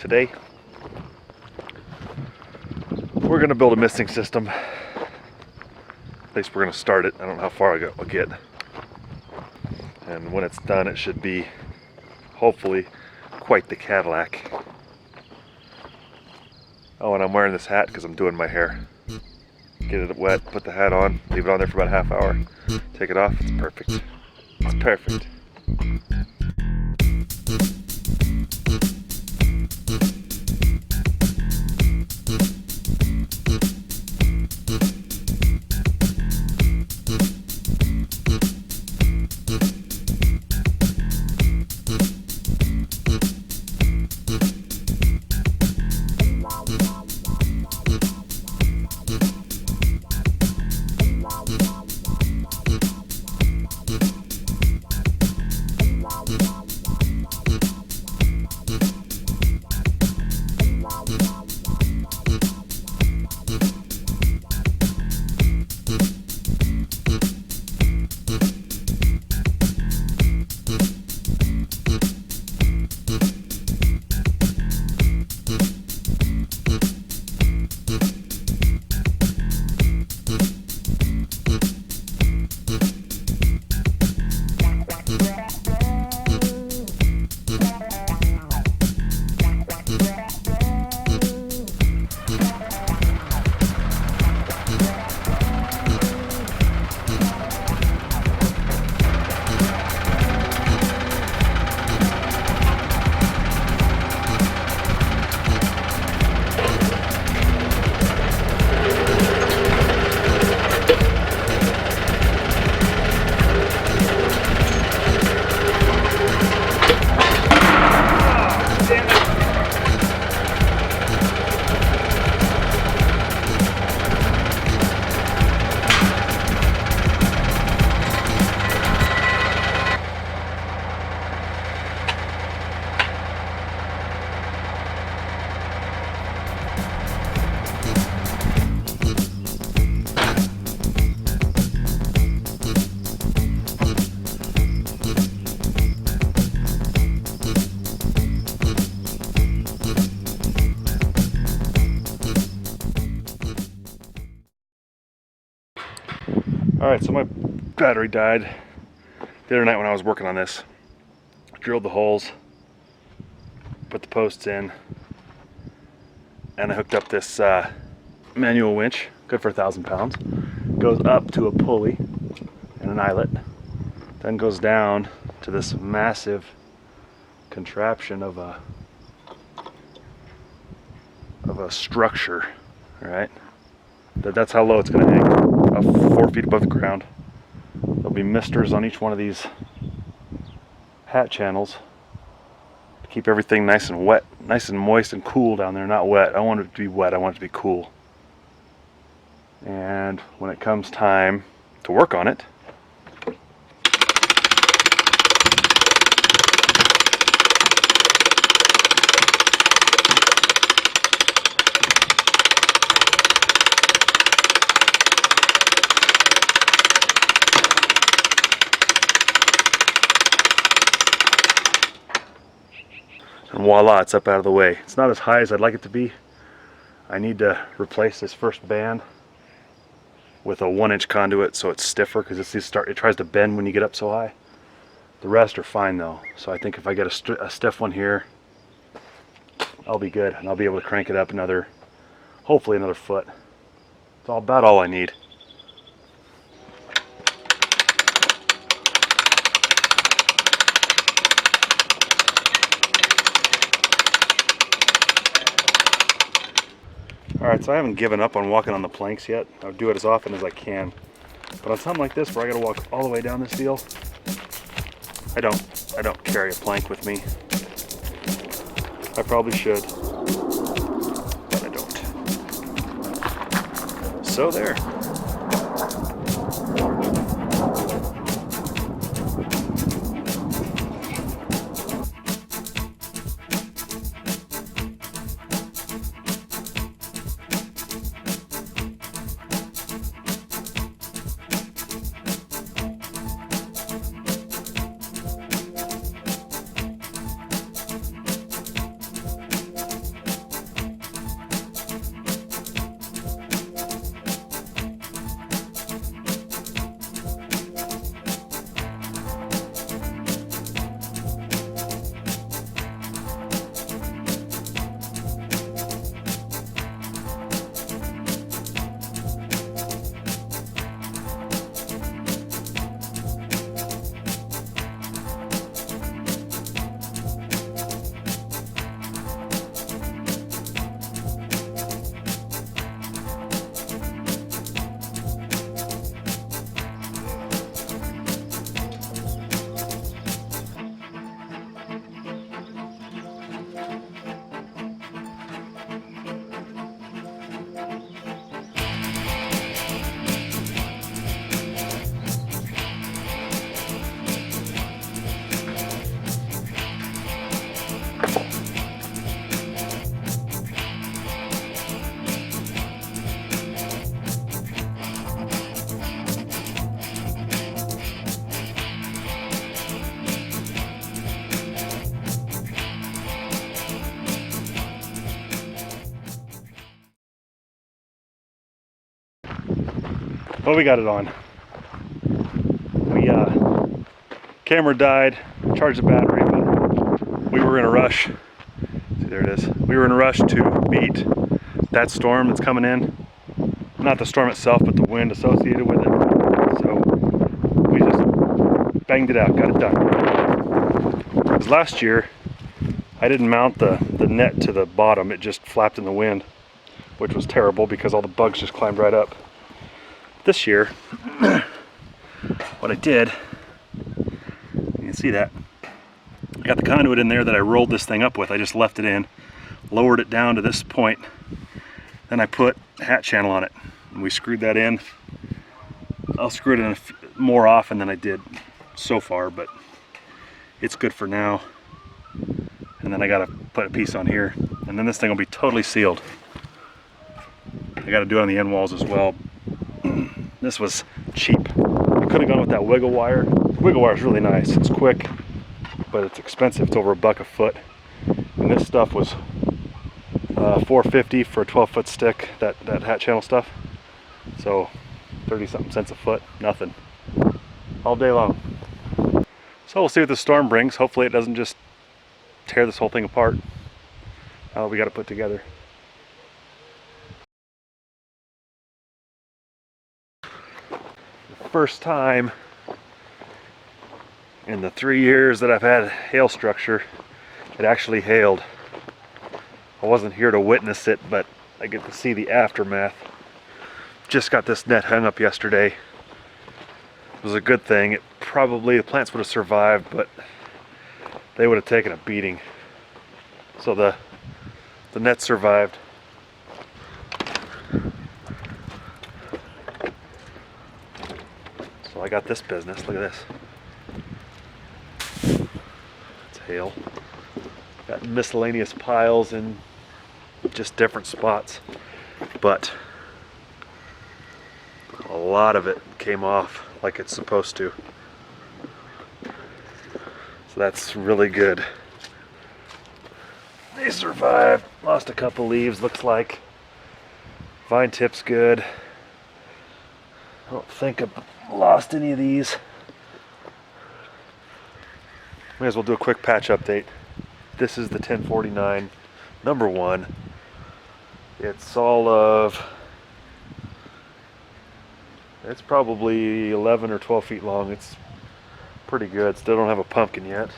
Today, we're going to build a misting system. At least we're going to start it. I don't know how far I'll get. And when it's done, it should be, hopefully, quite the Cadillac. Oh, and I'm wearing this hat because I'm doing my hair. Get it wet, put the hat on, leave it on there for about a half hour, take it off, it's perfect. It's perfect. Alright, so my battery died the other night when I was working on this. Drilled the holes, put the posts in, and I hooked up this manual winch, good for 1,000 pounds. Goes up to a pulley and an eyelet, then goes down to this massive contraption of a structure. Alright, that's how low it's going to hang. 4 feet above the ground. There'll be misters on each one of these hat channels to keep everything nice and wet, nice and moist and cool down there. Not wet. I want it to be wet. I want it to be cool. And when it comes time to work on it, and voila, it's up out of the way. It's not as high as I'd like it to be. I need to replace this first band with a 1-inch conduit so it's stiffer, because it tries to bend when you get up so high. The rest are fine though, so I think if I get a stiff one here, I'll be good, and I'll be able to crank it up hopefully another foot. It's about all I need. Alright, so I haven't given up on walking on the planks yet. I'll do it as often as I can. But on something like this where I gotta walk all the way down this deal, I don't carry a plank with me. I probably should, but I don't. So there. Well, we got it on. Camera died, charged the battery, but we were in a rush. See, there it is. We were in a rush to beat that storm that's coming in. Not the storm itself, but the wind associated with it. So we just banged it out, got it done. Because last year, I didn't mount the net to the bottom. It just flapped in the wind, which was terrible because all the bugs just climbed right up. This year, what I did, you can see that, I got the conduit in there that I rolled this thing up with. I just left it in, lowered it down to this point, then I put a hat channel on it, and we screwed that in. I'll screw it in more often than I did so far, but it's good for now. And then I gotta put a piece on here, and then this thing will be totally sealed. I gotta do it on the end walls as well. This was cheap. I could have gone with that wiggle wire. The wiggle wire is really nice. It's quick, but it's expensive. It's over $1 a foot. And this stuff was $4.50 for a 12-foot stick. That hat channel stuff. So 30-something cents a foot. Nothing. All day long. So we'll see what the storm brings. Hopefully it doesn't just tear this whole thing apart. We got to put together. First time in the 3 years that I've had hail structure, it actually hailed. I wasn't here to witness it, but I get to see the aftermath. Just got this net hung up yesterday. It was a good thing. It probably, the plants would have survived, but they would have taken a beating. So the net survived. So I got this business. Look at this. It's hail. Got miscellaneous piles in just different spots, but a lot of it came off like it's supposed to. So that's really good. They survived. Lost a couple leaves, looks like. Vine tip's good. I don't think I've lost any of these. May as well do a quick patch update. This is the 1049 number 1. It's all of, it's probably 11 or 12 feet long. It's pretty good. Still don't have a pumpkin yet,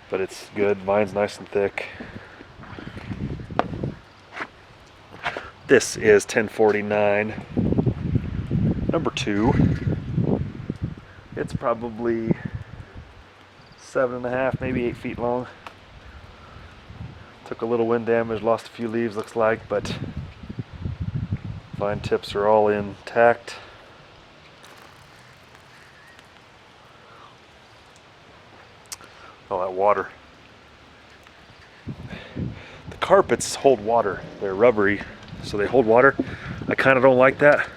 but it's good. Vine's nice and thick. This is 1049 number 2. It's probably 7.5, maybe 8 feet long. Took a little wind damage, lost a few leaves looks like, but vine tips are all intact. Oh, that water. The carpets hold water. They're rubbery, so they hold water. I kind of don't like that,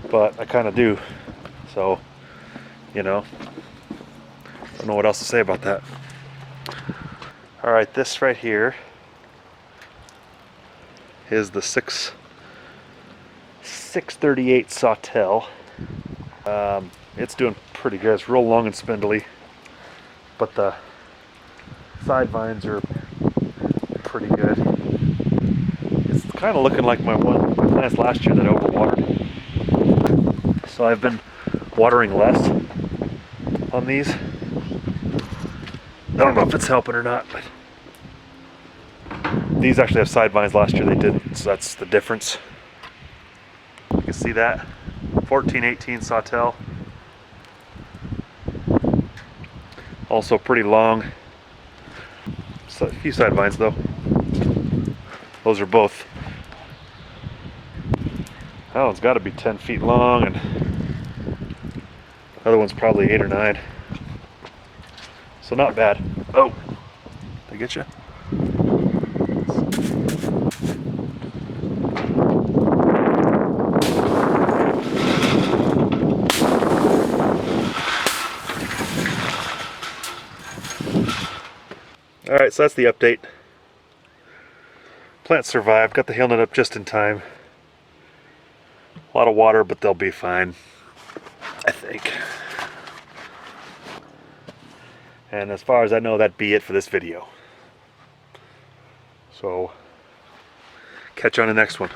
but I kind of do. So, you know, I don't know what else to say about that. All right, this right here is the 638 Sawtell. It's doing pretty good. It's real long and spindly, but the side vines are pretty good. It's kind of looking like my plants last year that overwatered. So I've been watering less on these. I don't know if it's helping or not, but these actually have side vines. Last year they didn't, so that's the difference. You can see that. 1418 Sawtell. Also pretty long. So a few side vines though. Those are both. That one's got to be 10 feet long, and the other one's probably 8 or 9. So not bad. Oh, did I get you? All right, so that's the update. Plant survived. Got the hail net up just in time. A lot of water, but they'll be fine, I think. And as far as I know, that'd be it for this video. So, catch you on the next one.